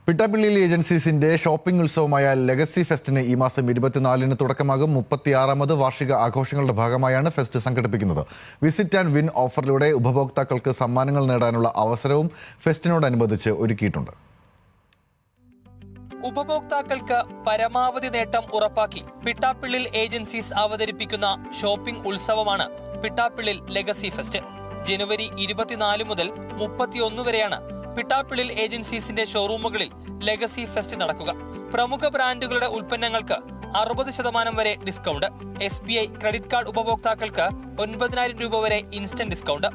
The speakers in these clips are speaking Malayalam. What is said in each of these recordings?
പിട്ടാപ്പിള്ളിയിൽ ഏജൻസീസിന്റെ ഷോപ്പിംഗ് ഉത്സവമായ ലെഗസി ഫെസ്റ്റിന് ഈ മാസം 24-ന് തുടക്കമാകും. 36ാമത് വാർഷിക ആഘോഷങ്ങളുടെ ഭാഗമായാണ് ഫെസ്റ്റ് സംഘടിപ്പിക്കുന്നത്. വിസിറ്റ് ആൻഡ് വിൻ ഓഫറിലൂടെ ഉപഭോക്താക്കൾക്ക് സമ്മാനങ്ങൾ നേടാനുള്ള അവസരവും ഫെസ്റ്റിനോടനുബന്ധിച്ച് ഒരുക്കിയിട്ടുണ്ട്. ഉപഭോക്താക്കൾക്ക് പരമാവധി നേട്ടം ഉറപ്പാക്കി പിട്ടാപ്പിള്ളിൽ ഏജൻസീസ് അവതരിപ്പിക്കുന്ന ഷോപ്പിംഗ് ഉത്സവമാണ് പിട്ടാപ്പിള്ളിൽ ലെഗസി ഫെസ്റ്റ്. ജനുവരി 24 മുതൽ 31 വരെയാണ് പിട്ടാപ്പിള്ളിൽ ഏജൻസീസിന്റെ ഷോറൂമുകളിൽ ലെഗസി ഫെസ്റ്റ് നടക്കുക. പ്രമുഖ ബ്രാൻഡുകളുടെ ഉൽപ്പന്നങ്ങൾക്ക് 60% വരെ ഡിസ്കൗണ്ട്. SBI ക്രെഡിറ്റ് കാർഡ് ഉപഭോക്താക്കൾക്ക് 9,000 രൂപ വരെ instant discount.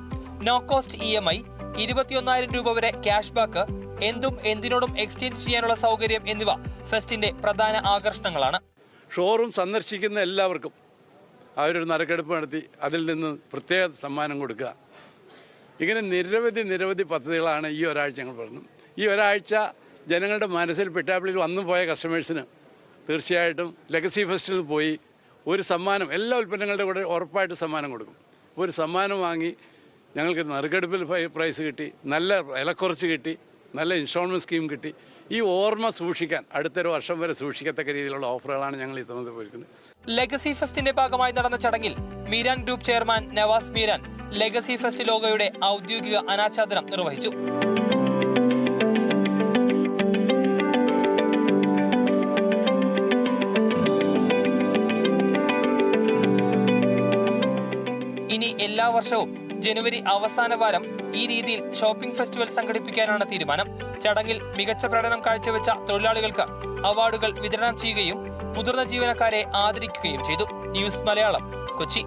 No cost EMI, 21,000 രൂപ വരെ ക്യാഷ് ബാക്ക്, എന്തും എന്തിനോടും എക്സ്ചേഞ്ച് ചെയ്യാനുള്ള സൗകര്യം എന്നിവ ഫെസ്റ്റിന്റെ പ്രധാന ആകർഷണങ്ങളാണ്. ഷോറൂം സന്ദർശിക്കുന്ന എല്ലാവർക്കും അവരൊരു നറുക്കെടുപ്പ് നടത്തി അതിൽ നിന്ന് പ്രത്യേക സമ്മാനം കൊടുക്കുക. ഇങ്ങനെ നിരവധി പദ്ധതികളാണ് ഈ ഒരാഴ്ച ഞങ്ങൾ പറഞ്ഞു. ഈ ഒരാഴ്ച ജനങ്ങളുടെ മനസ്സിൽ പിട്ടാപ്പിള്ളിയിൽ വന്നു പോയ കസ്റ്റമേഴ്സിന് തീർച്ചയായിട്ടും ലെഗസി ഫെസ്റ്റിൽ പോയി ഒരു സമ്മാനം, എല്ലാ ഉൽപ്പന്നങ്ങളുടെ കൂടെ ഉറപ്പായിട്ട് സമ്മാനം കൊടുക്കും. ഒരു സമ്മാനം വാങ്ങി ഞങ്ങൾക്ക് നറുക്കെടുപ്പിൽ പ്രൈസ് കിട്ടി, നല്ല വിലക്കുറച്ച് കിട്ടി, നല്ല ഇൻഷുറൻസ് സ്കീം കിട്ടി. ഈ ഓർമ്മ സൂക്ഷിക്കാൻ അടുത്തൊരു വർഷം വരെ സൂക്ഷിക്കത്തക്ക രീതിയിലുള്ള ഓഫറുകളാണ് ഞങ്ങൾ ഈ തവണ പോയിരിക്കുന്നത്. ലെഗസി ഫെസ്റ്റിന്റെ ഭാഗമായി നടന്ന ചടങ്ങിൽ Meeran group chairman Navas Meeran legacy fest ലോഗോയുടെ ഔദ്യോഗിക അനാച്ഛാദനം നിർവഹിച്ചു. ഇനി എല്ലാ വർഷവും ജനുവരി അവസാന വാരം ഈ രീതിയിൽ ഷോപ്പിംഗ് ഫെസ്റ്റിവൽ സംഘടിപ്പിക്കാനാണ് തീരുമാനം. ചടങ്ങിൽ മികച്ച പ്രകടനം കാഴ്ചവെച്ച തൊഴിലാളികൾക്ക് അവാർഡുകൾ വിതരണം ചെയ്യുകയും മുതിർന്ന ജീവനക്കാരെ ആദരിക്കുകയും ചെയ്തു. ന്യൂസ് മലയാളം, കൊച്ചി.